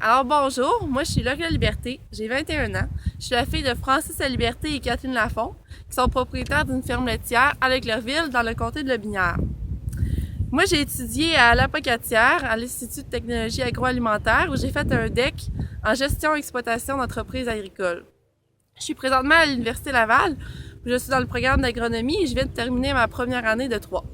Alors bonjour, moi je suis Laure Liberté, j'ai 21 ans. Je suis la fille de Francis Liberté et Catherine Lafont, qui sont propriétaires d'une ferme laitière à Leclercville dans le comté de Lotbinière. Moi j'ai étudié à l'Apocatière, à l'Institut de technologie agroalimentaire, où j'ai fait un DEC en gestion et exploitation d'entreprises agricoles. Je suis présentement à l'Université Laval, où je suis dans le programme d'agronomie et je viens de terminer ma première année de 3.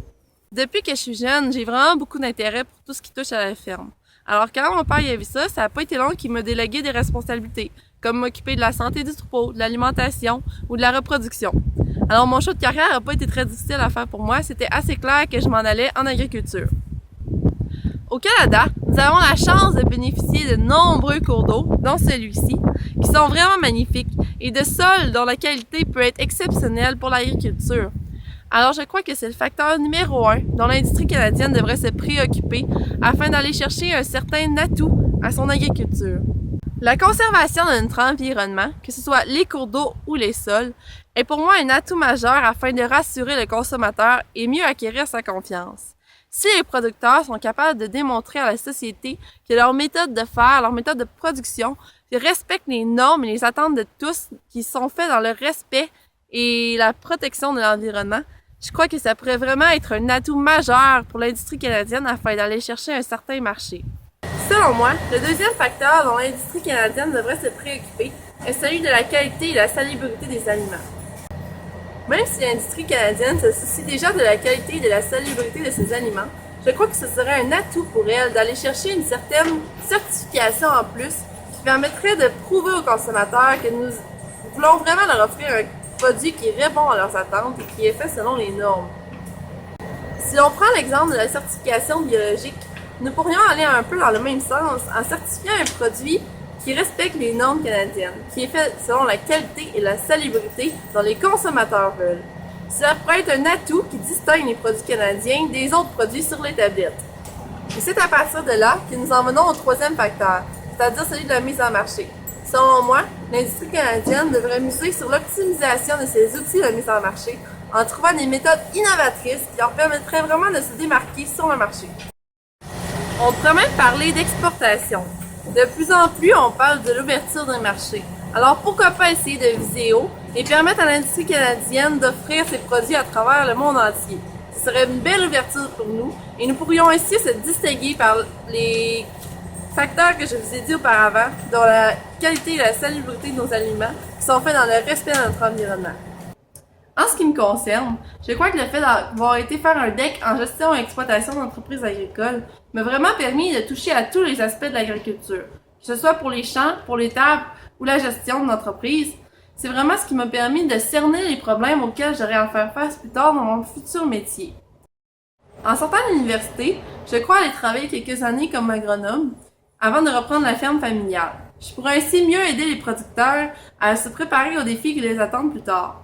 Depuis que je suis jeune, j'ai vraiment beaucoup d'intérêt pour tout ce qui touche à la ferme. Alors quand mon père y a vu ça n'a pas été long qu'il m'a délégué des responsabilités, comme m'occuper de la santé du troupeau, de l'alimentation ou de la reproduction. Alors mon choix de carrière n'a pas été très difficile à faire pour moi, c'était assez clair que je m'en allais en agriculture. Au Canada, nous avons la chance de bénéficier de nombreux cours d'eau, dont celui-ci, qui sont vraiment magnifiques, et de sols dont la qualité peut être exceptionnelle pour l'agriculture. Alors je crois que c'est le facteur numéro 1 dont l'industrie canadienne devrait se préoccuper afin d'aller chercher un certain atout à son agriculture. La conservation de notre environnement, que ce soit les cours d'eau ou les sols, est pour moi un atout majeur afin de rassurer le consommateur et mieux acquérir sa confiance. Si les producteurs sont capables de démontrer à la société que leur méthode de faire, leur méthode de production, respectent les normes et les attentes de tous qui sont faits dans le respect et la protection de l'environnement, je crois que ça pourrait vraiment être un atout majeur pour l'industrie canadienne afin d'aller chercher un certain marché. Selon moi, le deuxième facteur dont l'industrie canadienne devrait se préoccuper est celui de la qualité et la salubrité des aliments. Même si l'industrie canadienne se soucie déjà de la qualité et de la salubrité de ses aliments, je crois que ce serait un atout pour elle d'aller chercher une certaine certification en plus qui permettrait de prouver aux consommateurs que nous voulons vraiment leur offrir un produit qui répond à leurs attentes et qui est fait selon les normes. Si l'on prend l'exemple de la certification biologique, nous pourrions aller un peu dans le même sens en certifiant un produit qui respecte les normes canadiennes, qui est fait selon la qualité et la salubrité dont les consommateurs veulent. Cela pourrait être un atout qui distingue les produits canadiens des autres produits sur les tablettes. Et c'est à partir de là que nous en venons au troisième facteur, c'est-à-dire celui de la mise en marché. Selon moi, l'industrie canadienne devrait miser sur l'optimisation de ses outils de mise en marché en trouvant des méthodes innovatrices qui leur permettraient vraiment de se démarquer sur le marché. On pourrait même parler d'exportation. De plus en plus, on parle de l'ouverture des marchés. Alors pourquoi pas essayer de viser haut et permettre à l'industrie canadienne d'offrir ses produits à travers le monde entier. Ce serait une belle ouverture pour nous et nous pourrions ainsi se distinguer par les facteurs que je vous ai dit auparavant, dont la qualité et la salubrité de nos aliments, qui sont faits dans le respect de notre environnement. En ce qui me concerne, je crois que le fait d'avoir été faire un DEC en gestion et exploitation d'entreprises agricoles m'a vraiment permis de toucher à tous les aspects de l'agriculture, que ce soit pour les champs, pour les tables ou la gestion de l'entreprise. C'est vraiment ce qui m'a permis de cerner les problèmes auxquels j'aurais à faire face plus tard dans mon futur métier. En sortant de l'université, je crois aller travailler quelques années comme agronome avant de reprendre la ferme familiale. Je pourrais ainsi mieux aider les producteurs à se préparer aux défis qui les attendent plus tard.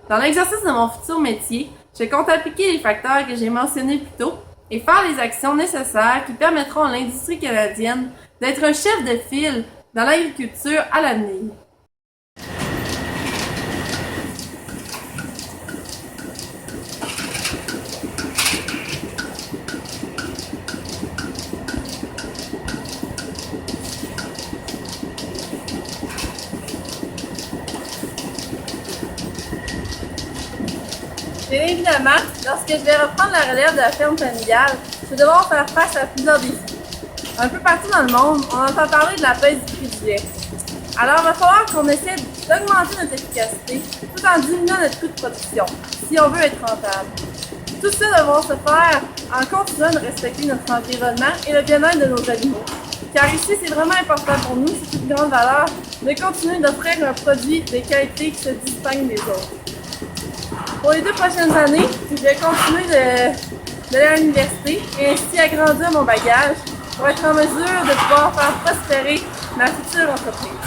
Dans l'exercice de mon futur métier, je compte appliquer les facteurs que j'ai mentionnés plus tôt et faire les actions nécessaires qui permettront à l'industrie canadienne d'être un chef de file dans l'agriculture à l'avenir. Bien évidemment, lorsque je vais reprendre la relève de la ferme familiale, je vais devoir faire face à plusieurs défis. Un peu partout dans le monde, on entend parler de la baisse du prix du lait. Alors, il va falloir qu'on essaie d'augmenter notre efficacité tout en diminuant notre coût de production, si on veut être rentable. Tout ça devra se faire en continuant de respecter notre environnement et le bien-être de nos animaux. Car ici, c'est vraiment important pour nous, c'est une grande valeur, de continuer d'offrir un produit de qualité qui se distingue des autres. Pour les 2 prochaines années, je vais continuer d'aller à l'université et ainsi agrandir mon bagage pour être en mesure de pouvoir faire prospérer ma future entreprise.